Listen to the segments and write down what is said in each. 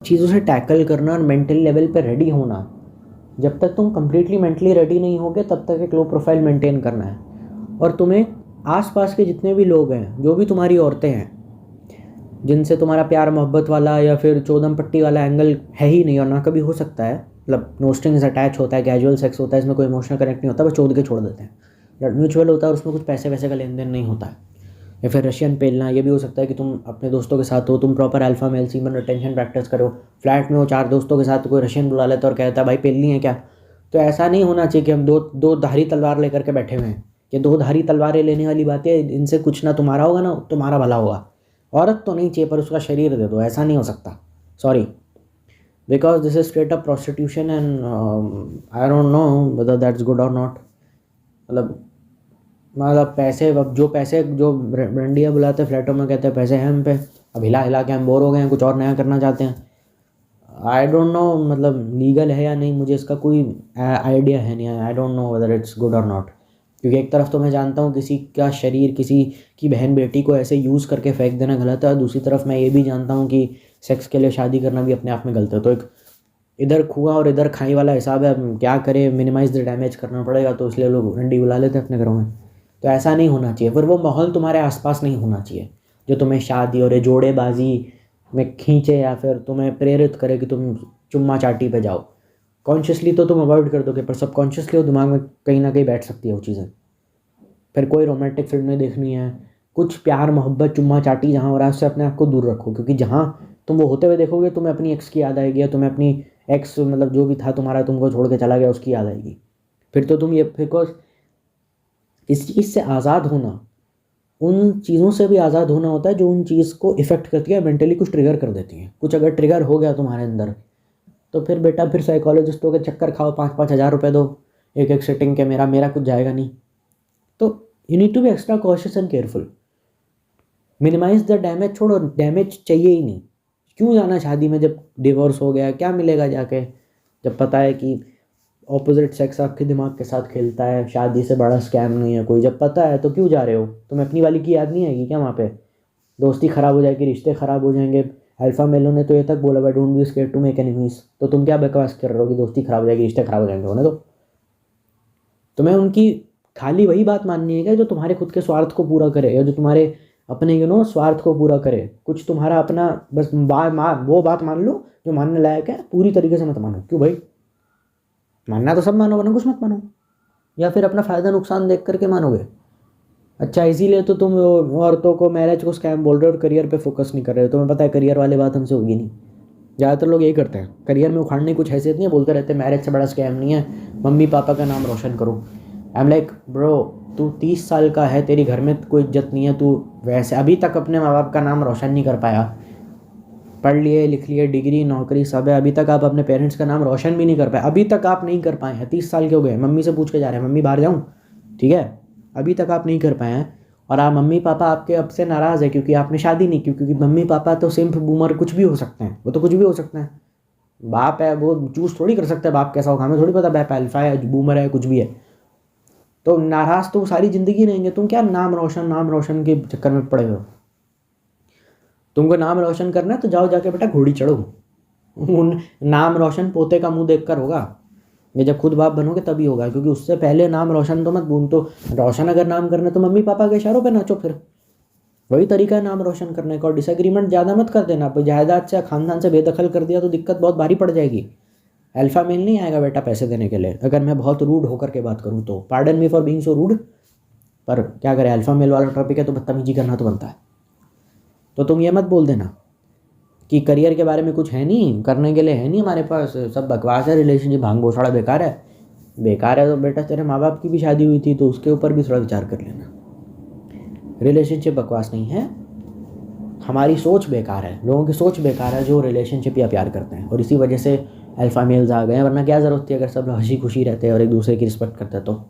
चीज़ों से टैकल करना और मेंटली लेवल पे रेडी होना। जब तक तुम कंप्लीटली मेंटली रेडी नहीं होगे तब तक एक लो प्रोफाइल मेंटेन करना है। और तुम्हें आसपास के जितने भी लोग हैं, जो भी तुम्हारी औरतें हैं, जिनसे तुम्हारा प्यार मोहब्बत वाला या फिर चौदम पट्टी वाला एंगल है ही नहीं और ना कभी हो सकता है, मतलब नो स्ट्रिंग्स अटैच होता है, कैजुअल सेक्स होता है, इसमें कोई इमोशनल कनेक्ट नहीं होता, बस चोद के छोड़ देते हैं। म्यूचुअल होता है और उसमें कुछ पैसे वैसे का लेन देन नहीं होता है। या फिर रशियन पेलना, ये भी हो सकता है कि तुम अपने दोस्तों के साथ हो, तुम proper alpha male semen retention practice करो, फ्लैट में हो 4 दोस्तों के साथ, कोई रशियन बुला लेता है और कहता है भाई पेलनी है क्या। तो ऐसा नहीं होना चाहिए कि हम दो दो धारी तलवार लेकर के बैठे हुए हैं। ये दो धारी तलवारें लेने वाली बातें, इनसे कुछ ना तुम्हारा होगा ना तुम्हारा भला होगा। औरत तो नहीं चाहिए पर उसका शरीर दे दो, ऐसा नहीं हो सकता। Sorry, because this is straight up prostitution and I don't know whether that's good और नॉट। मतलब पैसे, अब जो पैसे जो ब्रांडिया बुलाते हैं फ्लैटों में, कहते हैं पैसे हैं हम पे, अब हिला हिला के हम बोर हो गए हैं, कुछ और नया करना चाहते हैं। आई डोंट नो मतलब लीगल है या नहीं, मुझे इसका कोई आइडिया है नहीं। I don't know whether it's good और नॉट। क्योंकि एक तरफ तो मैं जानता हूँ किसी का शरीर, किसी की बहन बेटी को ऐसे यूज़ करके फेंक देना गलत है, और दूसरी तरफ मैं ये भी जानता हूँ कि सेक्स के लिए शादी करना भी अपने आप में गलत है। तो एक इधर खुआ और इधर खाई वाला हिसाब है। अब क्या करे, मिनिमाइज द डैमेज करना पड़ेगा, तो इसलिए लोग रंडी बुला लेते हैं अपने घरों में। तो ऐसा नहीं होना चाहिए, पर वो माहौल तुम्हारे आसपास नहीं होना चाहिए जो तुम्हें शादी और जोड़ेबाजी में खींचे या फिर तुम्हें प्रेरित करे कि तुम चुम्मा चाटी पे जाओ। कॉन्शियसली तो तुम अवॉइड कर दोगे, पर सबकॉन्शियसली वो दिमाग में कहीं ना कहीं बैठ सकती है वो चीज़ें। फिर कोई रोमांटिक फिल्म नहीं देखनी है, कुछ प्यार मोहब्बत चुम्मा चाटी जहाँ हो रहा है उससे अपने आप को दूर रखो। क्योंकि जहाँ तुम वो होते हुए देखोगे तुम्हें अपनी एक्स की याद आएगी, या तुम्हें अपनी एक्स मतलब जो भी था तुम्हारा तुमको छोड़ के चला गया उसकी याद आएगी। फिर तो तुम ये बिकॉज इस चीज़ से आज़ाद होना, उन चीज़ों से भी आज़ाद होना होता है जो उन चीज़ को इफ़ेक्ट करती है, मेंटली कुछ ट्रिगर कर देती हैं। कुछ अगर ट्रिगर हो गया तुम्हारे अंदर, तो फिर बेटा फिर साइकोलॉजिस्टों के चक्कर खाओ, 5,000-5,000 रुपये दो एक एक सिटिंग के, मेरा कुछ जाएगा नहीं। तो you need to be extra cautious and careful. Minimise the damage, छोड़ो, डैमेज चाहिए ही नहीं। क्यों जाना शादी में जब डिवोर्स हो गया, क्या मिलेगा जाके, जब पता है कि ऑपोजिट सेक्स आपके दिमाग के साथ खेलता है, शादी से बड़ा स्कैम नहीं है कोई। जब पता है तो क्यों जा रहे हो, तुम्हें अपनी वाली की याद नहीं आएगी क्या वहाँ पे। दोस्ती ख़राब हो जाएगी, रिश्ते ख़राब हो जाएंगे। अल्फा मेलों ने तो ये तक बोला भाई don't be scared to make enemies. तो तुम क्या बकवास कर रहे हो कि दोस्ती ख़राब हो जाएगी, रिश्ते ख़राब हो जाएंगे, होने दो। तुम्हें उनकी खाली वही बात माननी है क्या जो तुम्हारे खुद के स्वार्थ को पूरा करे, या जो तुम्हारे अपने स्वार्थ को पूरा करे। कुछ तुम्हारा अपना बस वो बात मान लो जो मानने लायक है, पूरी तरीके से मत मानो। क्यों भाई, मानना तो सब मानो, वरना कुछ मत मानो। या फिर अपना फ़ायदा नुकसान देख करके मानोगे। अच्छा, इसीलिए तो तुम औरतों को मैरिज को स्कैम बोल रहे हो और करियर पे फोकस नहीं कर रहे हो। तुम्हें पता है करियर वाली बात हमसे होगी नहीं। ज़्यादातर लोग यही करते हैं, करियर में उखाड़ने की कुछ हैसियत नहीं है, बोलते रहते हैं मैरिज से बड़ा स्कैम नहीं है, मम्मी पापा का नाम रोशन करो। आई एम लाइक ब्रो, तू 30 साल का है, तेरी घर में कोई इज्जत नहीं है, तू वैसे अभी तक अपने माँ बाप का नाम रोशन नहीं कर पाया। पढ़ लिए लिख लिए, डिग्री नौकरी सब है, अभी तक आप अपने पेरेंट्स का नाम रोशन भी नहीं कर पाए। अभी तक आप नहीं कर पाए हैं, 30 साल के हो गए, मम्मी से पूछ के जा रहे हैं मम्मी बाहर जाऊँ, ठीक है। अभी तक आप नहीं कर पाए हैं, और आप मम्मी पापा आपके अब से नाराज़ है क्योंकि आपने शादी नहीं की। क्योंकि मम्मी पापा तो सिंफ बूमर कुछ भी हो सकते हैं, वो तो कुछ भी हो सकते हैं। बाप है वो चूज थोड़ी कर सकता है बाप कैसा होगा, हमें थोड़ी पता बाप अल्फा है बूमर है कुछ भी है। तो नाराज़ तो सारी ज़िंदगी रहेंगे। तुम क्या नाम रोशन के चक्कर में पड़े हो। तुमको नाम रोशन करना है तो जाओ जाके बेटा घोड़ी चढ़ो। उन नाम रोशन पोते का मुंह देखकर होगा, ये जब खुद बाप बनोगे तभी होगा। क्योंकि उससे पहले नाम रोशन तो मत बून। तो रोशन अगर नाम करना तो मम्मी पापा के इशारों पे नाचो, फिर वही तरीका है नाम रोशन करने का। और डिसएग्रीमेंट ज़्यादा मत कर देना, जायदाद से खानदान से बेदखल कर दिया तो दिक्कत बहुत भारी पड़ जाएगी। अल्फा मेल नहीं आएगा बेटा पैसे देने के लिए। अगर मैं बहुत रूड होकर के बात करूँ तो pardon me for being so rude, पर क्या करें, अल्फा मेल वाला टॉपिक है तो बदतमीजी करना तो बनता है। तो तुम ये मत बोल देना कि करियर के बारे में कुछ है नहीं, करने के लिए है नहीं हमारे पास, सब बकवास है, रिलेशनशिप भांग घोषणा बेकार है। बेकार है तो बेटा तेरे माँ बाप की भी शादी हुई थी तो उसके ऊपर भी थोड़ा विचार कर लेना। रिलेशनशिप बकवास नहीं है, हमारी सोच बेकार है, लोगों की सोच बेकार है जो रिलेशनशिप या प्यार करते हैं, और इसी वजह से अल्फा मेल्स आ गए हैं। वरना क्या ज़रूरत थी, अगर सब हंसी खुशी रहते हैं और एक दूसरे की रिस्पेक्ट करते तो।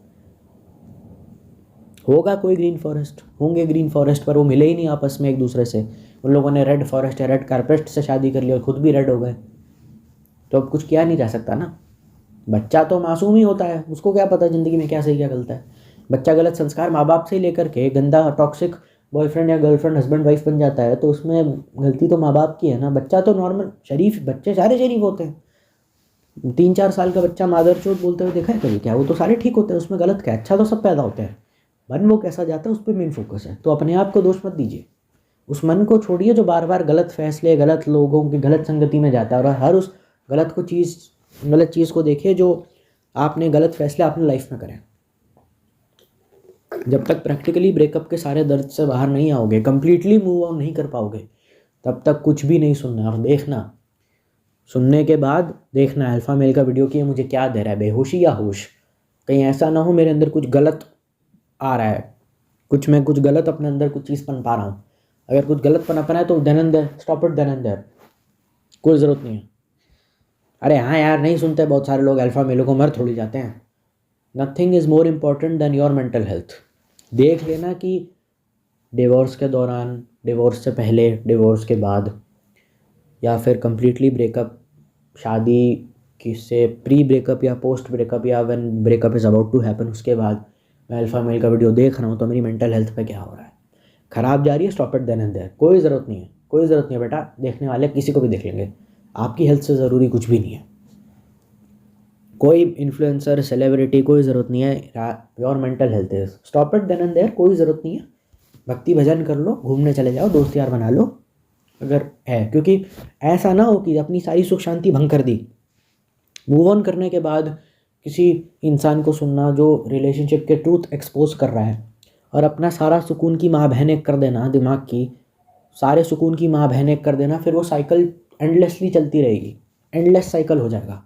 होगा कोई ग्रीन फॉरेस्ट, होंगे ग्रीन फॉरेस्ट, पर वो मिले ही नहीं आपस में एक दूसरे से। उन लोगों ने रेड फॉरेस्ट या रेड कारपेट से शादी कर ली और खुद भी रेड हो गए। तो अब कुछ किया नहीं जा सकता ना। बच्चा तो मासूम ही होता है, उसको क्या पता ज़िंदगी में क्या सही क्या गलत है। बच्चा गलत संस्कार माँ बाप से ही लेकर के गंदा टॉक्सिक बॉयफ्रेंड या गर्लफ्रेंड हस्बैंड वाइफ बन जाता है तो उसमें गलती तो माँ बाप की है ना। बच्चा तो नॉर्मल शरीफ, बच्चे सारे शरीफ होते हैं। 3-4 साल का बच्चा मादर चोद बोलते हुए देखा है कभी क्या? वो तो सारे ठीक होते हैं, उसमें गलत क्या? अच्छा तो सब पैदा होते हैं। मन वो कैसा जाता है उस पर मेन फोकस है। तो अपने आप को दोष मत दीजिए, उस मन को छोड़िए जो बार बार गलत फैसले, गलत लोगों की गलत संगति में जाता है। और हर उस गलत चीज़ को देखिए जो आपने गलत फैसले अपनी लाइफ में करें। जब तक प्रैक्टिकली ब्रेकअप के सारे दर्द से बाहर नहीं आओगे, कंप्लीटली मूव ऑन नहीं कर पाओगे, तब तक कुछ भी नहीं सुनना। और देखना, सुनने के बाद देखना अल्फ़ा मेल का वीडियो कि ये मुझे क्या दे रहा है, बेहोशी या होश। कहीं ऐसा ना हो मेरे अंदर कुछ गलत आ रहा है, मैं कुछ गलत अपने अंदर कुछ चीज़ पन पा रहा हूँ। अगर कुछ गलत पनपना है तो then and there stop it, then and there, कोई ज़रूरत नहीं है। अरे हाँ यार, नहीं सुनते बहुत सारे लोग अल्फ़ा मेलों को, मर थोड़ी जाते हैं। Nothing is more important than your mental health. देख लेना कि डिवोर्स के दौरान, डिवोर्स से पहले, डिवोर्स के बाद, या फिर कम्प्लीटली ब्रेकअप, शादी किससे प्री ब्रेकअप या पोस्ट ब्रेकअप, या when breakup is about to happen, उसके बाद मैं अल्फ़ा मेल का वीडियो देख रहा हूँ तो मेरी मेंटल हेल्थ पे क्या हो रहा है, ख़राब जा रही है, stop it then and there. कोई ज़रूरत नहीं है, कोई ज़रूरत नहीं है बेटा, देखने वाले किसी को भी देख लेंगे। आपकी हेल्थ से ज़रूरी कुछ भी नहीं है, कोई इन्फ्लुएंसर, सेलिब्रिटी, कोई ज़रूरत नहीं है। Your mental health is, stop it then and there, कोई ज़रूरत नहीं है। भक्ति भजन कर लो, घूमने चले जाओ, दोस्त यार बना लो अगर है, क्योंकि ऐसा ना हो कि अपनी सारी सुख शांति भंग कर दी। मूव ऑन करने के बाद किसी इंसान को सुनना जो रिलेशनशिप के ट्रूथ एक्सपोज कर रहा है, और अपना सारा सुकून की माँ बहन कर देना, दिमाग की सारे सुकून की माँ बहन कर देना, फिर वो साइकिल एंडलेसली चलती रहेगी, एंडलेस साइकिल हो जाएगा।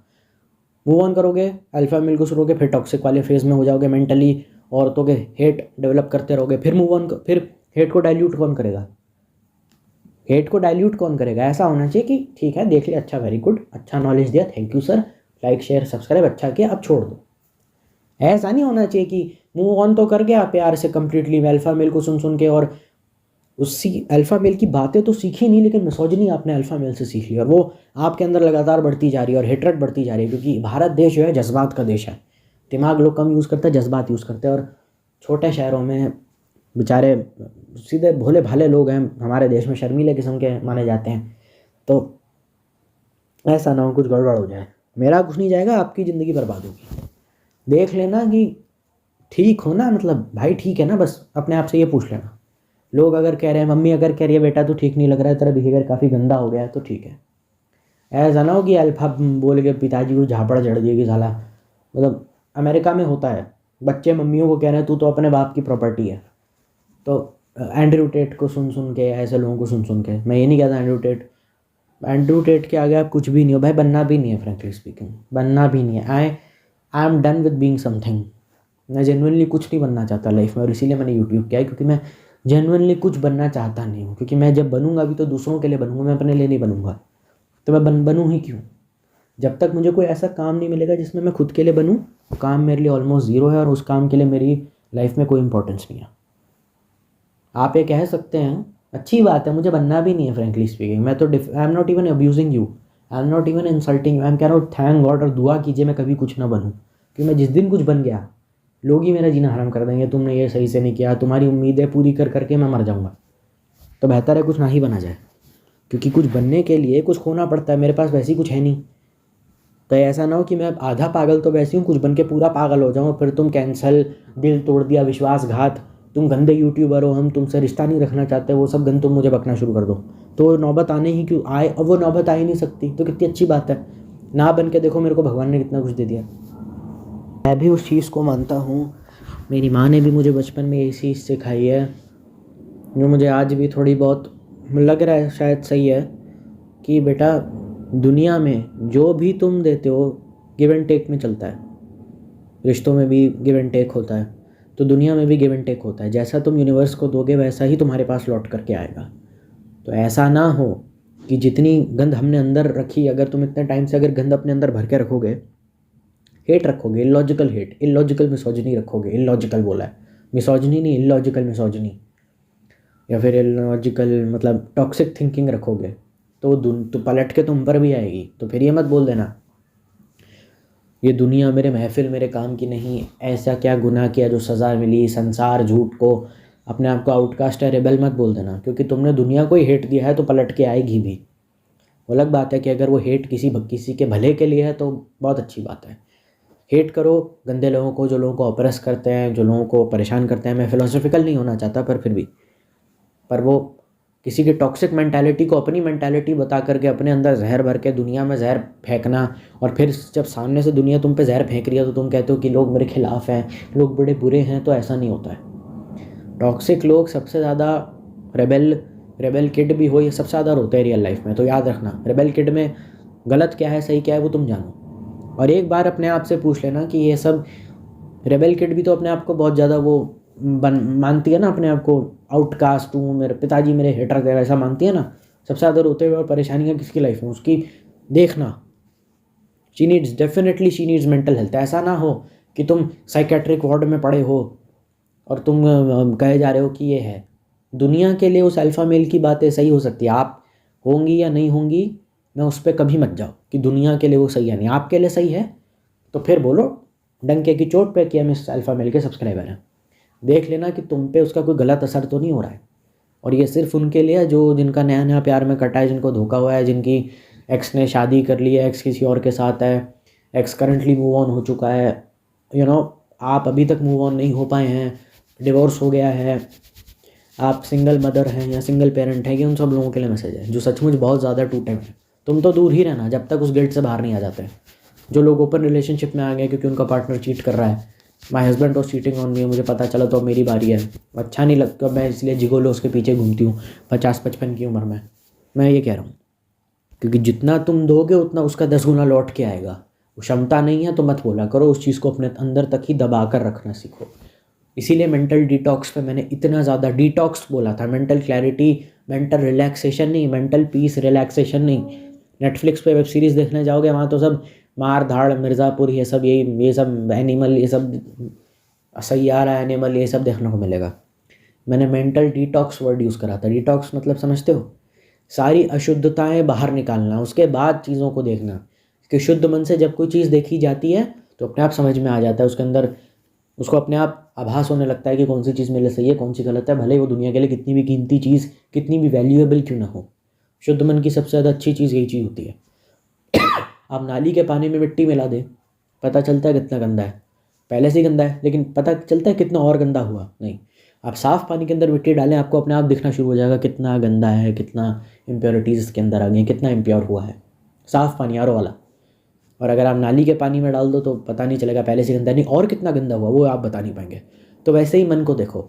मूव ऑन करोगे, अल्फा मेल को सुनोगे, फिर टॉक्सिक वाले फेज में हो जाओगे, मेंटली औरतों के हेट डेवलप करते रहोगे, फिर मूव ऑन, फिर हेट को डाइल्यूट कौन करेगा? हेट को डाइल्यूट कौन करेगा? ऐसा होना चाहिए कि ठीक है, देख लिया, अच्छा, वेरी गुड, अच्छा नॉलेज दिया, thank you sir, like share subscribe, अच्छा किया, अब छोड़ दो। ऐसा नहीं होना चाहिए कि मूव ऑन तो कर गया प्यार से कंप्लीटली अल्फा मेल को सुन सुन के, और उसी अल्फ़ा मेल की बातें तो सीखी नहीं, लेकिन मिसोजिनी आपने अल्फ़ा मेल से सीख ली, और वो आपके अंदर लगातार बढ़ती जा रही है और हेटरेट बढ़ती जा रही है। क्योंकि भारत देश जो है जज्बात का देश है, दिमाग लोग कम यूज़ करते हैं, जज्बात यूज़ करते हैं। और छोटे शहरों में बेचारे सीधे भोले भाले लोग हैं, हमारे देश में शर्मीले किस्म के माने जाते हैं। तो ऐसा ना हो कुछ गड़बड़ हो जाए, मेरा कुछ नहीं जाएगा, आपकी ज़िंदगी बर्बाद होगी। देख लेना कि ठीक हो ना, मतलब भाई ठीक है ना, बस अपने आप से ये पूछ लेना। लोग अगर कह रहे हैं, मम्मी अगर कह रही है बेटा तो ठीक नहीं लग रहा है, तेरा बिहेवियर काफ़ी गंदा हो गया है, तो ठीक है। ऐसा ना हो कि अल्फा बोल के पिताजी को झापड़ जड़ दिए कि साला, मतलब अमेरिका में होता है, बच्चे मम्मियों को कह रहे हैं तू तो अपने बाप की प्रॉपर्टी है। तो एंड्रयू टेट को सुन सुन के, ऐसे लोगों को सुन सुन के, मैं ये नहीं कहता एंड्रयू टेट के आगे आप कुछ भी नहीं हो भाई, बनना भी नहीं है, फ्रेंकली स्पीकिंग बनना भी नहीं है। I am done with being something. मैं जेनुइनली कुछ नहीं बनना चाहता लाइफ में, और इसीलिए मैंने यूट्यूब किया है, क्योंकि मैं जेनुइनली कुछ बनना चाहता नहीं हूँ। क्योंकि मैं जब बनूंगा भी तो दूसरों के लिए बनूंगा, मैं अपने लिए नहीं बनूंगा। तो मैं बनूँ ही क्यों? जब तक मुझे कोई ऐसा काम नहीं मिलेगा जिसमें मैं खुद के लिए बनूँ, वो काम मेरे लिए ऑलमोस्ट ज़ीरो है, और उस काम के लिए मेरी लाइफ में कोई इंपॉर्टेंस नहीं है। आप ये कह सकते हैं, अच्छी बात है, मुझे बनना भी नहीं है, फ्रेंकली स्पीकिंग। मैं तो I am not even abusing you, I am not even insulting you, I am can not thank God, और दुआ कीजिए मैं कभी कुछ ना बनूँ। क्योंकि मैं जिस दिन कुछ बन गया, लोग ही मेरा जीना हराम कर देंगे, तुमने ये सही से नहीं किया, तुम्हारी उम्मीदें पूरी कर करके मैं मर जाऊँगा। तो बेहतर है कुछ ना ही बना जाए, क्योंकि कुछ बनने के लिए कुछ खोना पड़ता है, मेरे पास वैसे ही कुछ है नहीं। तो ऐसा ना हो कि मैं आधा पागल तो वैसे हूँ, कुछ बन के पूरा पागल हो जाऊँ, फिर तुम कैंसल, दिल तोड़ दिया, विश्वासघात, तुम गंदे यूट्यूबर हो, हम तुमसे रिश्ता नहीं रखना चाहते, वो सब गंद तुम मुझे बकना शुरू कर दो, तो नौबत आने ही क्यों आए? अब वो नौबत आ ही नहीं सकती, तो कितनी अच्छी बात है ना बन के देखो, मेरे को भगवान ने कितना कुछ दे दिया। मैं भी उस चीज़ को मानता हूँ, मेरी माँ ने भी मुझे बचपन में यही चीज़ सिखाई है, जो मुझे आज भी थोड़ी बहुत लग रहा है शायद सही है, कि बेटा दुनिया में जो भी तुम देते हो गिव एंड टेक में चलता है। रिश्तों में भी गिव एंड टेक होता है, तो दुनिया में भी गिव एंड टेक होता है। जैसा तुम यूनिवर्स को दोगे वैसा ही तुम्हारे पास लौट करके आएगा। तो ऐसा ना हो कि जितनी गंद हमने अंदर रखी, अगर तुम इतने टाइम से अगर गंद अपने अंदर भर के रखोगे, हेट रखोगे, इलॉजिकल हेट, इलॉजिकल मिसोजिनी रखोगे, इलॉजिकल बोला है, मिसोजिनी नहीं, इलॉजिकल मिसोजिनी, या फिर इलॉजिकल मतलब टॉक्सिक थिंकिंग रखोगे, तो पलट के तुम पर भी आएगी। तो फिर ये मत बोल देना ये दुनिया मेरे महफिल मेरे काम की नहीं, ऐसा क्या गुनाह किया जो सज़ा मिली, संसार झूठ को अपने आप को आउटकास्ट है, रेबल मत बोल देना, क्योंकि तुमने दुनिया को ही हेट दिया है तो पलट के आएगी भी। वो अलग बात है कि अगर वो हेट किसी के भले के लिए है तो बहुत अच्छी बात है। हेट करो गंदे लोगों को, जो लोगों को ऑपरेस करते हैं, जो लोगों को परेशान करते हैं। मैं फिलोसफिकल नहीं होना चाहता, पर फिर भी, पर वो किसी की टॉक्सिक मेंटालिटी को अपनी मेंटालिटी बता करके अपने अंदर जहर भर के दुनिया में जहर फेंकना, और फिर जब सामने से दुनिया तुम पे जहर फेंक रही है तो तुम कहते हो कि लोग मेरे खिलाफ हैं, लोग बड़े बुरे हैं, तो ऐसा नहीं होता है। टॉक्सिक लोग सबसे ज़्यादा रेबेल किड भी हो, ये सबसे ज़्यादा रोते हैं रियल लाइफ में। तो याद रखना, रेबेल किड में गलत क्या है सही क्या है वो तुम जानो। और एक बार अपने आप से पूछ लेना कि ये सब रेबेल किड भी तो अपने आप को बहुत ज़्यादा वो मानती है ना, अपने आप को आउटकास्ट हूँ, मेरे पिताजी मेरे हेटर थे, वैसा मानती है ना। सबसे ज़्यादा रोते हुए और परेशानियाँ किसकी लाइफ में, उसकी। देखना, definitely she needs mental health. ऐसा ना हो कि तुम साइकेट्रिक वार्ड में पड़े हो और तुम कहे जा रहे हो कि ये है। दुनिया के लिए उस अल्फ़ा मेल की बातें सही हो सकती है, आप होंगी या नहीं होंगी, मैं उस पर कभी मत जाओ कि दुनिया के लिए वो सही है नहीं। आपके लिए सही है तो फिर बोलो डंके की चोट पे कि हम इस अल्फ़ा मेल के सब्सक्राइबर हैं। देख लेना कि तुम पे उसका कोई गलत असर तो नहीं हो रहा है। और ये सिर्फ उनके लिए है जो जिनका नया नया प्यार में कटा है, जिनको धोखा हुआ है, जिनकी एक्स ने शादी कर ली है, एक्स किसी और के साथ है, एक्स करंटली मूव ऑन हो चुका है, आप अभी तक मूव ऑन नहीं हो पाए हैं, डिवोर्स हो गया है, आप सिंगल मदर हैं या सिंगल पेरेंट हैं, कि उन सब लोगों के लिए मैसेज है जो सचमुच बहुत ज़्यादा टूटे हुए हैं। तुम तो दूर ही रहना जब तक उस गिल्ट से बाहर नहीं आ जाते। जो लोग ओपन रिलेशनशिप में आ गए क्योंकि उनका पार्टनर चीट कर रहा है, my husband was cheating on me, मुझे पता चला तो अब मेरी बारी है, अच्छा नहीं लगता, मैं इसलिए जिगोलो उसके पीछे घूमती हूँ 50-55 की उम्र में। मैं ये कह रहा हूँ क्योंकि जितना तुम दोगे उतना उसका 10 गुना लौट के आएगा। वो क्षमता नहीं है तो मत बोला करो, उस चीज़ को अपने अंदर तक ही दबा कर रखना सीखो। इसीलिए मेंटल डिटॉक्स पे मैंने इतना ज़्यादा डिटॉक्स बोला था। मेंटल क्लैरिटी, मेंटल रिलैक्सेशन नहीं, मेंटल पीस रिलैक्सेशन नहीं। नेटफ्लिक्स पे वेब सीरीज़ देखने जाओगे वहाँ तो सब मार धाड़ मिर्ज़ापुर ये सब एनिमल, ये सब सैयारा एनिमल, ये सब देखने को मिलेगा। मैंने मेंटल डिटॉक्स वर्ड यूज़ करा था। डिटॉक्स मतलब समझते हो? सारी अशुद्धताएं बाहर निकालना, उसके बाद चीज़ों को देखना। कि शुद्ध मन से जब कोई चीज़ देखी जाती है तो अपने आप समझ में आ जाता है, उसके अंदर उसको अपने आप आभास होने लगता है कि कौन सी चीज़ मेरे लिए सही है, कौन सी गलत है, भले ही वो दुनिया के लिए कितनी भी कीमती चीज़, कितनी भी वैल्यूएबल क्यों ना हो। शुद्ध मन की सबसे ज़्यादा अच्छी चीज़ यही चीज़ होती है। आप नाली के पानी में मिट्टी मिला दें, पता चलता है कितना गंदा है, पहले से ही गंदा है, लेकिन पता चलता है कितना और गंदा हुआ नहीं। आप साफ़ पानी के अंदर मिट्टी डालें, आपको अपने आप दिखना शुरू हो जाएगा कितना गंदा है, कितना इम्प्योरिटीज़ इसके अंदर आ गई, कितना इम्प्योर हुआ है। साफ़ पानी आरओ वाला। और अगर आप नाली के पानी में डाल दो तो पता नहीं चलेगा पहले से गंदा नहीं, और कितना गंदा हुआ वो आप बता नहीं पाएंगे। तो वैसे ही मन को देखो।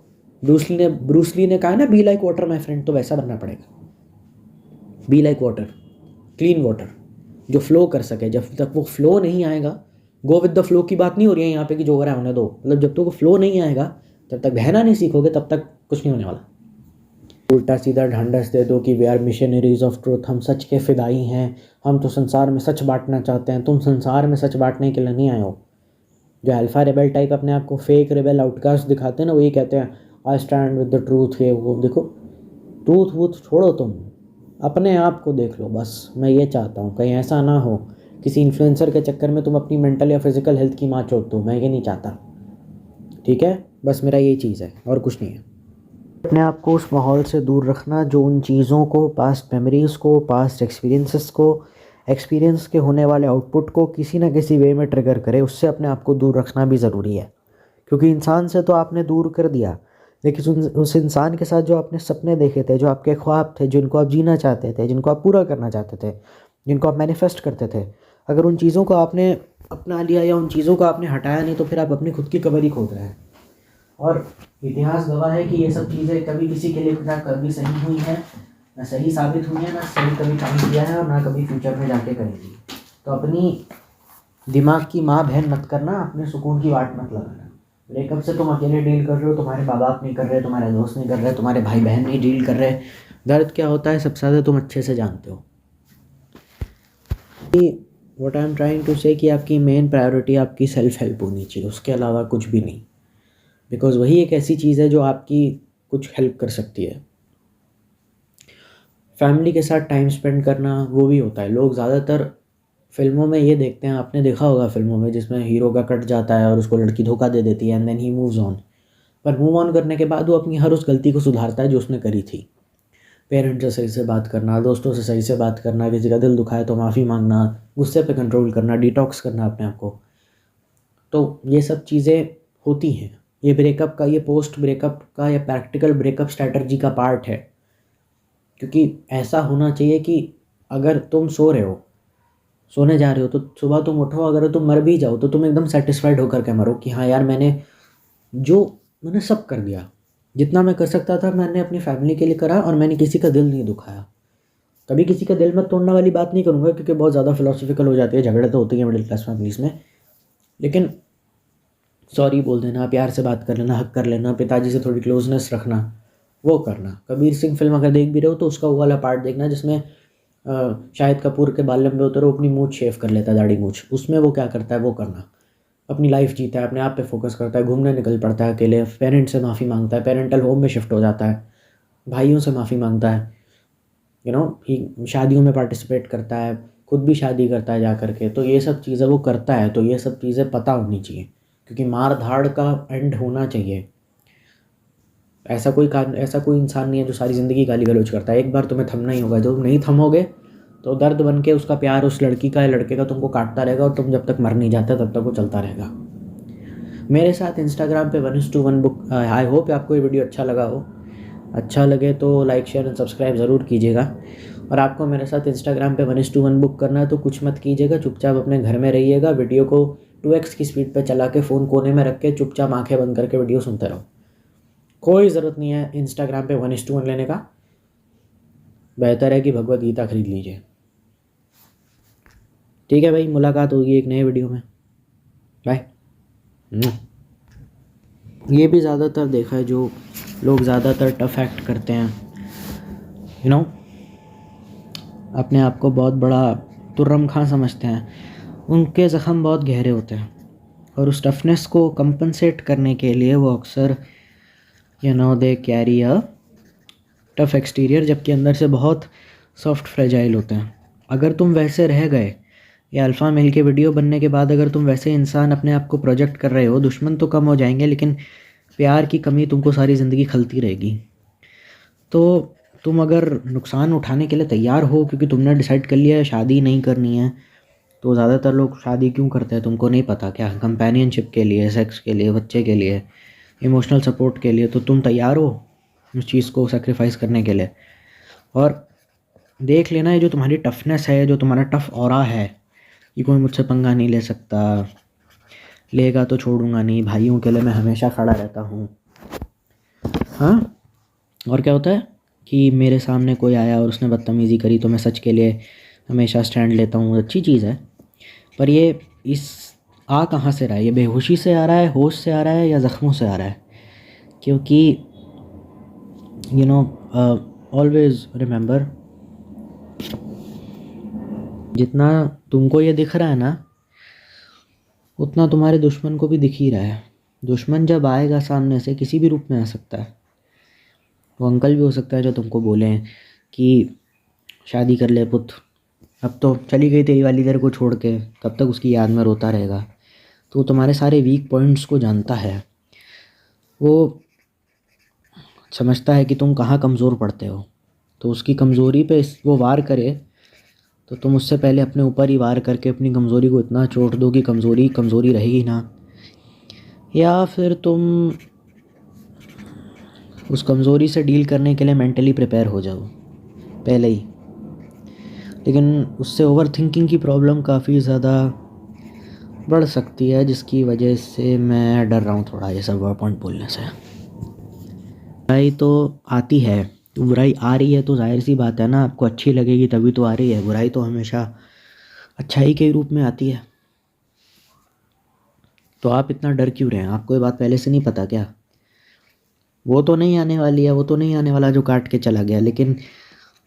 ब्रूसली ने कहा ना, be like water my friend, तो वैसा बनना पड़ेगा। Be like water, clean water जो फ्लो कर सके। जब तक वो फ्लो नहीं आएगा, गो विद द फ्लो की बात नहीं हो रही है यहाँ पे कि जो हो रहा है होने दो, मतलब जब तक वो फ्लो नहीं आएगा, जब तक बहना नहीं सीखोगे तब तक कुछ नहीं होने वाला। उल्टा सीधा ढांढस दे दो कि we are missionaries of truth, हम सच के फिदाई हैं, हम तो संसार में सच बांटना चाहते हैं। तुम संसार में सच बांटने के लिए नहीं आए हो। जो अल्फा रेबल टाइप अपने आप को फेक रेबल आउटकास्ट दिखाते हैं ना, वही कहते हैं I stand with the truth. है वो देखो, ट्रूथ वूथ छोड़ो, तुम अपने आप को देख लो बस। मैं ये चाहता हूँ कहीं ऐसा ना हो किसी इन्फ्लुएंसर के चक्कर में तुम अपनी मेंटल या फिजिकल हेल्थ की माँ चोट दो। मैं ये नहीं चाहता, ठीक है? बस मेरा यही चीज़ है और कुछ नहीं है। अपने आप को उस माहौल से दूर रखना जो उन चीज़ों को, पास्ट मेमोरीज़ को, पास्ट एक्सपीरियंसेस को, एक्सपीरियंस के होने वाले आउटपुट को किसी ना किसी वे में ट्रिगर करे, उससे अपने आप को दूर रखना भी ज़रूरी है। क्योंकि इंसान से तो आपने दूर कर दिया, लेकिन उस इंसान के साथ जो आपने सपने देखे थे, जो आपके ख्वाब थे, जिनको आप जीना चाहते थे, जिनको आप पूरा करना चाहते थे, जिनको आप मैनिफेस्ट करते थे, अगर उन चीज़ों को आपने अपना लिया या उन चीज़ों को आपने हटाया नहीं, तो फिर आप अपनी खुद की कबर ही खोद रहे हैं। और इतिहास गवाह है कि ये सब चीज़ें कभी किसी के लिए ना कभी सही हुई हैं, ना सही साबित हुई है, ना सही कभी काम किया है, और ना कभी फ्यूचर में जाके करेंगी। तो अपनी दिमाग की माँ बहन मत करना, अपने सुकून की वाट मत लगाना। ब्रेकअप से तुम अकेले डील कर रहे हो, तुम्हारे माँ बाप नहीं कर रहे, तुम्हारे दोस्त नहीं कर रहे, तुम्हारे भाई बहन नहीं डील कर रहे। दर्द क्या होता है सबसे ज़्यादा तुम अच्छे से जानते हो। What I am trying to say कि आपकी मेन प्रायोरिटी आपकी सेल्फ हेल्प होनी चाहिए, उसके अलावा कुछ भी नहीं। बिकॉज़ वही एक ऐसी चीज़ है जो आपकी कुछ हेल्प कर सकती है। फैमिली के साथ टाइम स्पेंड करना वो भी होता है। लोग ज़्यादातर फिल्मों में ये देखते हैं, आपने देखा होगा फिल्मों में जिसमें हीरो का कट जाता है और उसको लड़की धोखा दे देती है and then he moves on. पर मूव ऑन करने के बाद वो अपनी हर उस गलती को सुधारता है जो उसने करी थी। पेरेंट्स से सही से बात करना, दोस्तों से सही से बात करना, किसी का दिल दुखाए तो माफ़ी मांगना, गुस्से पे कंट्रोल करना, डिटॉक्स करना अपने आप को। तो ये सब चीज़ें होती हैं। ये ब्रेकअप का, ये पोस्ट ब्रेकअप का या प्रैक्टिकल ब्रेकअप स्ट्रैटेजी का पार्ट है। क्योंकि ऐसा होना चाहिए कि अगर तुम सो रहे हो, सोने जा रहे हो, तो सुबह तुम उठो, अगर तुम मर भी जाओ तो तुम एकदम सेटिस्फाइड होकर के मरो कि हाँ यार, मैंने सब कर दिया, जितना मैं कर सकता था मैंने अपनी फैमिली के लिए करा, और मैंने किसी का दिल नहीं दुखाया। कभी किसी का दिल मत तोड़ने वाली बात नहीं करूँगा क्योंकि बहुत ज़्यादा फिलोसफिकल हो जाती है, झगड़े तो होती हैं मिडिल क्लास फैमिलीज़ में। लेकिन सॉरी बोल देना, प्यार से बात कर लेना, हक कर लेना, पिताजी से थोड़ी क्लोजनेस रखना, वो करना। कबीर सिंह फिल्म अगर देख भी रहे हो तो उसका वो वाला पार्ट देखना जिसमें शाहिद कपूर के बाल लंबे होते रहो, अपनी मूंछ शेव कर लेता है, दाढ़ी मूंछ, उसमें वो क्या करता है वो करना। अपनी लाइफ जीता है, अपने आप पे फोकस करता है, घूमने निकल पड़ता है अकेले, पेरेंट्स से माफ़ी मांगता है, पेरेंटल होम में शिफ्ट हो जाता है, भाइयों से माफ़ी मांगता है, शादियों में पार्टिसिपेट करता है, खुद भी शादी करता है जा करके। तो ये सब चीज़ें वो करता है, तो ये सब चीज़ें पता होनी चाहिए क्योंकि मार धाड़ का एंड होना चाहिए। ऐसा कोई इंसान नहीं है जो सारी ज़िंदगी गाली गलौज करता है। एक बार तुम्हें थमना ही होगा, जब नहीं थमोगे तो दर्द बन के उसका प्यार उस लड़की का या लड़के का तुमको काटता रहेगा, और तुम जब तक मर नहीं जाते तब तक वो चलता रहेगा। मेरे साथ इंस्टाग्राम पे 1:1 बुक। आई होप आपको ये वीडियो अच्छा लगा हो। अच्छा लगे तो लाइक शेयर एंड सब्सक्राइब ज़रूर कीजिएगा। और आपको मेरे साथ इंस्टाग्राम पे 1:1 बुक करना है तो कुछ मत कीजिएगा, चुपचाप अपने घर में रहिएगा, वीडियो को 2x की स्पीड पे चला के फ़ोन कोने में रख के चुपचाप आंखें बंद करके वीडियो सुनते रहो। कोई ज़रूरत नहीं है इंस्टाग्राम पे 1:1 लेने का। बेहतर है कि भगवद गीता खरीद लीजिए। ठीक है भाई, मुलाकात होगी एक नए वीडियो में। बाय। ये भी ज़्यादातर देखा है, जो लोग ज़्यादातर टफ एक्ट करते हैं, अपने आप को बहुत बड़ा तुर्रम खां समझते हैं, उनके ज़ख़म बहुत गहरे होते हैं, और उस टफनेस को कंपनसेट करने के लिए वो अक्सर they carry a tough exterior, जबकि अंदर से बहुत सॉफ्ट फ्रेजाइल होते हैं। अगर तुम वैसे रह गए, या अल्फ़ा मेल के वीडियो बनने के बाद अगर तुम वैसे इंसान अपने आप को प्रोजेक्ट कर रहे हो, दुश्मन तो कम हो जाएंगे लेकिन प्यार की कमी तुमको सारी ज़िंदगी खलती रहेगी। तो तुम अगर नुकसान उठाने के लिए तैयार हो, क्योंकि तुमने डिसाइड कर लिया है शादी नहीं करनी है, तो ज़्यादातर लोग शादी क्यों करते हैं तुमको नहीं पता क्या? कंपेनियनशिप के लिए, सेक्स के लिए, बच्चे के लिए, इमोशनल सपोर्ट के लिए। तो तुम तैयार हो उस चीज़ को सेक्रीफाइस करने के लिए? और देख लेना, ये जो तुम्हारी टफनेस है, जो तुम्हारा टफ ऑरा है, ये कोई मुझसे पंगा नहीं ले सकता, लेगा तो छोड़ूंगा नहीं, भाइयों के लिए मैं हमेशा खड़ा रहता हूँ। हाँ, और क्या होता है कि मेरे सामने कोई आया और उसने बदतमीज़ी करी तो मैं सच के लिए हमेशा स्टैंड लेता हूँ। अच्छी चीज़ है, पर ये आ कहाँ से रहा है? ये बेहोशी से आ रहा है, होश से आ रहा है, या ज़ख्मों से आ रहा है? क्योंकि ऑलवेज़ रिमेंबर, जितना तुमको ये दिख रहा है ना, उतना तुम्हारे दुश्मन को भी दिख ही रहा है। दुश्मन जब आएगा सामने से, किसी भी रूप में आ सकता है। वो अंकल भी हो सकता है जो तुमको बोलें कि शादी कर ले पुत, अब तो चली गई तेरी वाली तेरे को छोड़ के, कब तक उसकी याद में रोता रहेगा। तो वो तुम्हारे सारे वीक पॉइंट्स को जानता है, वो समझता है कि तुम कहाँ कमज़ोर पड़ते हो, तो उसकी कमज़ोरी पे वो वार करे तो तुम उससे पहले अपने ऊपर ही वार करके अपनी कमज़ोरी को इतना चोट दो कि कमज़ोरी रहेगी ना, या फिर तुम उस कमज़ोरी से डील करने के लिए मेंटली प्रिपेयर हो जाओ पहले ही। लेकिन उससे ओवर थिंकिंग की प्रॉब्लम काफ़ी ज़्यादा बढ़ सकती है, जिसकी वजह से मैं डर रहा हूँ थोड़ा ये सब वर्ड पॉइंट बोलने से। बुराई तो आती है, तो बुराई आ रही है तो जाहिर सी बात है ना, आपको अच्छी लगेगी तभी तो आ रही है। बुराई तो हमेशा अच्छाई के रूप में आती है। तो आप इतना डर क्यों रहे हैं? आपको ये बात पहले से नहीं पता क्या? वो तो नहीं आने वाली है, वो तो नहीं आने वाला जो काट के चला गया, लेकिन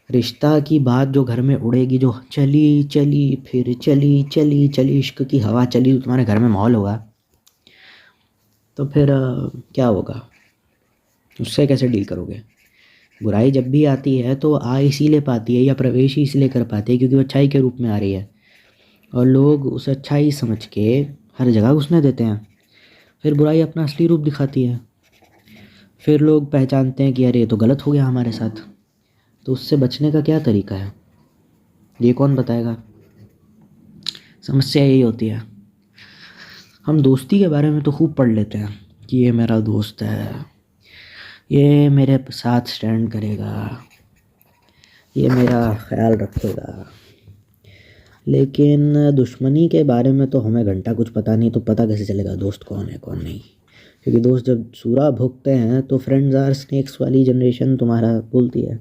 रिश्ता की बात जो घर में उड़ेगी, जो चली चली फिर चली चली चली इश्क की हवा चली, तो तुम्हारे घर में माहौल होगा, तो फिर क्या होगा? उससे कैसे डील करोगे? बुराई जब भी आती है तो आ इसीलिए पाती है, या प्रवेश ही इसलिए कर पाती है क्योंकि वो अच्छाई के रूप में आ रही है, और लोग उसे अच्छाई समझ के हर जगह घुसने देते हैं। फिर बुराई अपना असली रूप दिखाती है। फिर लोग पहचानते हैं कि अरे ये तो गलत हो गया हमारे साथ। तो उससे बचने का क्या तरीका है, ये कौन बताएगा। समस्या यही होती है, हम दोस्ती के बारे में तो खूब पढ़ लेते हैं कि ये मेरा दोस्त है, ये मेरे साथ स्टैंड करेगा, ये मेरा ख्याल रखेगा, लेकिन दुश्मनी के बारे में तो हमें घंटा कुछ पता नहीं। तो पता कैसे चलेगा दोस्त कौन है कौन नहीं, क्योंकि दोस्त जब सूरा भोगते हैं तो फ्रेंड्स आर स्नेक्स वाली जनरेशन तुम्हारा बोलती है।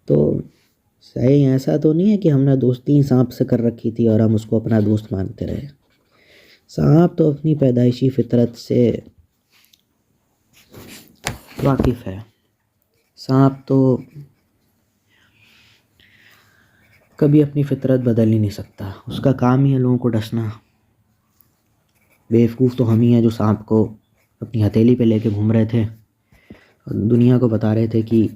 तो सही ऐसा तो नहीं है कि हमने दोस्ती सांप से कर रखी थी और हम उसको अपना दोस्त मानते रहे। सांप तो अपनी पैदाइशी फितरत से वाकिफ़ है। सांप तो कभी अपनी फितरत बदल ही नहीं सकता, उसका काम ही है लोगों को डसना। बेवकूफ़ तो हम ही हैं जो सांप को अपनी हथेली पे लेके घूम रहे थे और दुनिया को बता रहे थे कि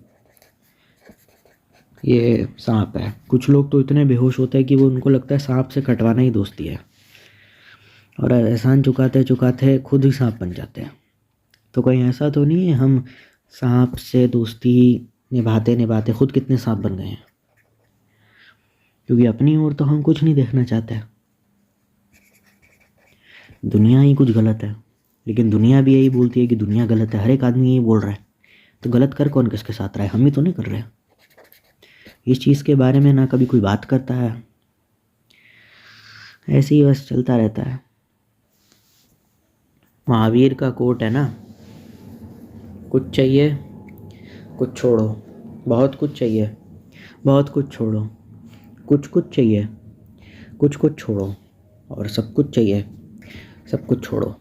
ये सांप है। कुछ लोग तो इतने बेहोश होते हैं कि वो उनको लगता है सांप से कटवाना ही दोस्ती है, और एहसान चुकाते चुकाते खुद ही सांप बन जाते हैं। तो कहीं ऐसा तो नहीं है हम सांप से दोस्ती निभाते निभाते खुद कितने सांप बन गए हैं, क्योंकि अपनी ओर तो हम कुछ नहीं देखना चाहते। दुनिया ही कुछ गलत है, लेकिन दुनिया भी यही बोलती है कि दुनिया गलत है, हर एक आदमी यही बोल रहा है। तो गलत कर कौन किसके साथ रहा है, हम ही तो नहीं कर रहे। इस चीज़ के बारे में ना कभी कोई बात करता है, ऐसे ही बस चलता रहता है। महावीर का कोट है ना, कुछ चाहिए कुछ छोड़ो, बहुत कुछ चाहिए बहुत कुछ छोड़ो, कुछ कुछ चाहिए कुछ कुछ छोड़ो, और सब कुछ चाहिए सब कुछ छोड़ो।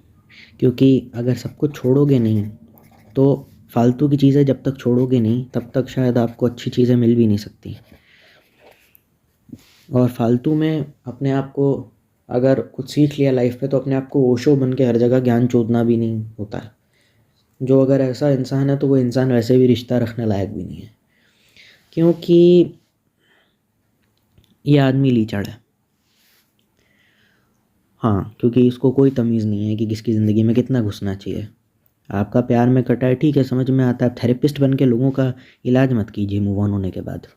क्योंकि अगर सब कुछ छोड़ोगे नहीं तो फालतू की चीज़ें जब तक छोड़ोगे नहीं तब तक शायद आपको अच्छी चीज़ें मिल भी नहीं सकती। और फालतू में अपने आप को अगर कुछ सीख लिया लाइफ में तो अपने आप को ओशो बन के हर जगह ज्ञान चोदना भी नहीं होता है। जो अगर ऐसा इंसान है तो वो इंसान वैसे भी रिश्ता रखने लायक भी नहीं है, क्योंकि ये आदमी लीचड़ है। हाँ, क्योंकि इसको कोई तमीज़ नहीं है कि किसकी ज़िंदगी में कितना घुसना चाहिए। आपका प्यार में कटा है, ठीक है, समझ में आता है। थेरेपिस्ट बन के लोगों का इलाज मत कीजिए मूव ऑन होने के बाद,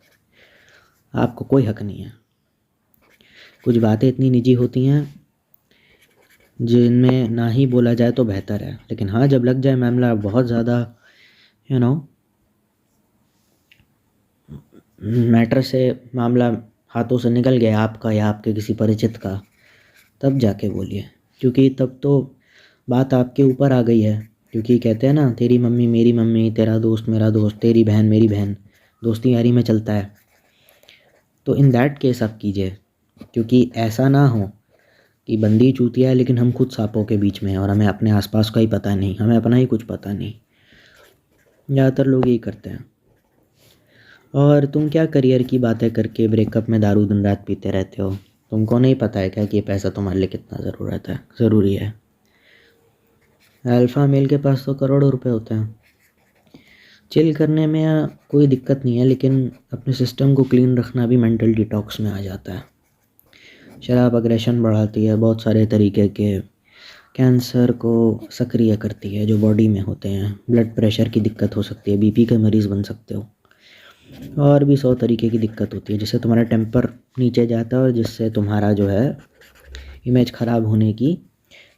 आपको कोई हक नहीं है। कुछ बातें इतनी निजी होती हैं जिनमें ना ही बोला जाए तो बेहतर है, लेकिन हाँ जब लग जाए मामला बहुत ज़्यादा मैटर से, मामला हाथों से निकल गया आपका या आपके किसी परिचित का, तब जाके बोलिए, क्योंकि तब तो बात आपके ऊपर आ गई है। क्योंकि कहते हैं ना, तेरी मम्मी मेरी मम्मी, तेरा दोस्त मेरा दोस्त, तेरी बहन मेरी बहन, दोस्ती यारी में चलता है। तो इन दैट केस आप कीजिए, क्योंकि ऐसा ना हो कि बंदी चूतिया है लेकिन हम खुद सांपों के बीच में हैं और हमें अपने आसपास का ही पता नहीं, हमें अपना ही कुछ पता नहीं। ज़्यादातर लोग यही करते हैं। और तुम क्या करियर की बातें करके ब्रेकअप में दारू दिन रात पीते रहते हो, तुमको नहीं पता है क्या कि ये पैसा तुम्हारे लिए कितना ज़रूरी है। अल्फ़ा मेल के पास तो करोड़ों रुपए होते हैं। चिल करने में कोई दिक्कत नहीं है, लेकिन अपने सिस्टम को क्लीन रखना भी मेंटल डिटॉक्स में आ जाता है। शराब अग्रेशन बढ़ाती है, बहुत सारे तरीके के कैंसर को सक्रिय करती है जो बॉडी में होते हैं, ब्लड प्रेशर की दिक्कत हो सकती है, बीपी के मरीज़ बन सकते हो, और भी 100 तरीके की दिक्कत होती है, जिससे तुम्हारा टेम्पर नीचे जाता है और जिससे तुम्हारा जो है इमेज ख़राब होने की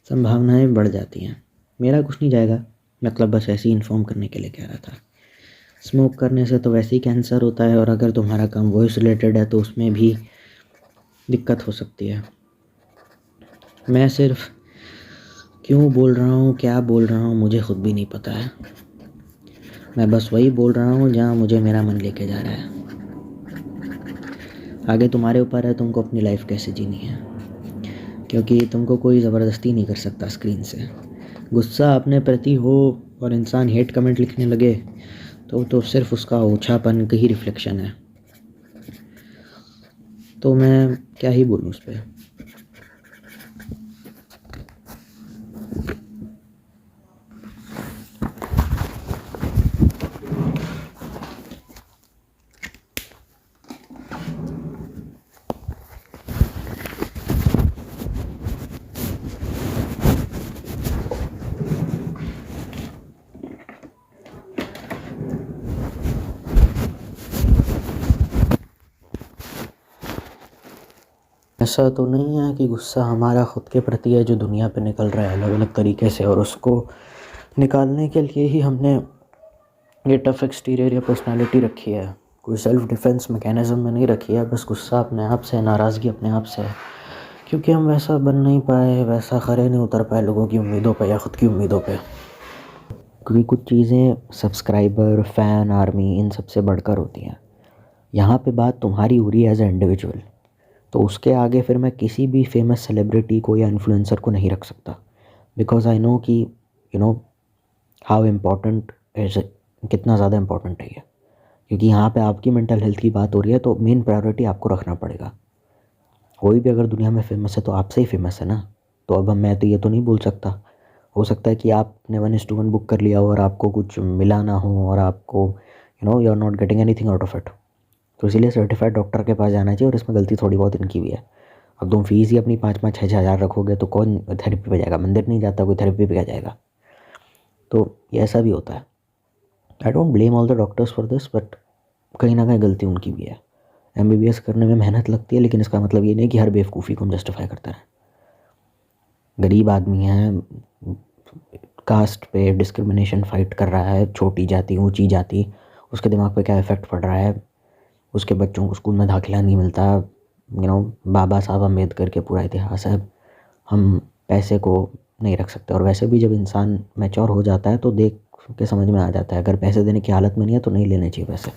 संभावनाएं बढ़ जाती हैं। मेरा कुछ नहीं जाएगा, मतलब बस ऐसे ही इन्फॉर्म करने के लिए कह रहा था। स्मोक करने से तो वैसे ही कैंसर होता है, और अगर तुम्हारा काम वॉइस रिलेटेड है तो उसमें भी दिक्कत हो सकती है। मैं सिर्फ क्यों बोल रहा हूँ, क्या बोल रहा हूँ, मुझे खुद भी नहीं पता है। मैं बस वही बोल रहा हूँ जहाँ मुझे मेरा मन लेके जा रहा है। आगे तुम्हारे ऊपर है तुमको अपनी लाइफ कैसे जीनी है, क्योंकि तुमको कोई ज़बरदस्ती नहीं कर सकता स्क्रीन से। गुस्सा अपने प्रति हो और इंसान हेट कमेंट लिखने लगे तो सिर्फ उसका ओछापन का ही रिफ्लेक्शन है। तो मैं क्या ही बोलूँ उस पर। ऐसा तो नहीं है कि गुस्सा हमारा ख़ुद के प्रति है जो दुनिया पे निकल रहा है अलग अलग तरीके से, और उसको निकालने के लिए ही हमने ये टफ एक्सटीरियर या पर्सनालिटी रखी है। कोई सेल्फ डिफेंस मैकेनिज़्म में नहीं रखी है, बस गुस्सा अपने आप से, नाराज़गी अपने आप से है, क्योंकि हम वैसा बन नहीं पाए, वैसा खरे नहीं उतर पाए लोगों की उम्मीदों पे या ख़ुद की उम्मीदों पे। क्योंकि कुछ चीज़ें सब्सक्राइबर, फ़ैन, आर्मी इन सब से बढ़कर होती हैं। यहाँ पे बात तुम्हारी हो रही है एज ए इंडिविजुअल, तो उसके आगे फिर मैं किसी भी फेमस सेलिब्रिटी को या इन्फ्लुएंसर को नहीं रख सकता, बिकॉज आई नो कि you know how important is, कितना ज़्यादा इम्पोर्टेंट है ये। क्योंकि यहाँ पे आपकी मेंटल हेल्थ की बात हो रही है, तो मेन प्रायोरिटी आपको रखना पड़ेगा। कोई भी अगर दुनिया में फेमस है तो आपसे ही फेमस है ना। तो अब मैं तो ये तो नहीं बोल सकता, हो सकता है कि आपने 1:1 बुक कर लिया हो और आपको कुछ मिला ना हो, और आपको you are not getting anything out of it, तो इसीलिए सर्टिफाइड डॉक्टर के पास जाना चाहिए। और इसमें गलती थोड़ी बहुत इनकी भी है। अब तुम फीस ही अपनी 5-5, 6-6 हज़ार रखोगे तो कौन थेरेपी पे जाएगा? मंदिर नहीं जाता कोई, थेरेपी पे क्या जाएगा? तो ये ऐसा भी होता है। I don't blame all the doctors for this, but कहीं ना कहीं गलती उनकी भी है। MBBS करने में मेहनत लगती है, लेकिन इसका मतलब ये नहीं कि हर बेवकूफ़ी को हम जस्टिफाई करते रहें। गरीब आदमी है, कास्ट पे डिस्क्रिमिनेशन फाइट कर रहा है, छोटी जाति ऊंची जाति, उसके दिमाग पे क्या इफ़ेक्ट पड़ रहा है, उसके बच्चों को स्कूल में दाखिला नहीं मिलता, बाबा साहब अम्बेडकर के पूरा इतिहास है। हम पैसे को नहीं रख सकते, और वैसे भी जब इंसान मैच्योर हो जाता है तो देख के समझ में आ जाता है, अगर पैसे देने की हालत में नहीं है तो नहीं लेने चाहिए पैसे।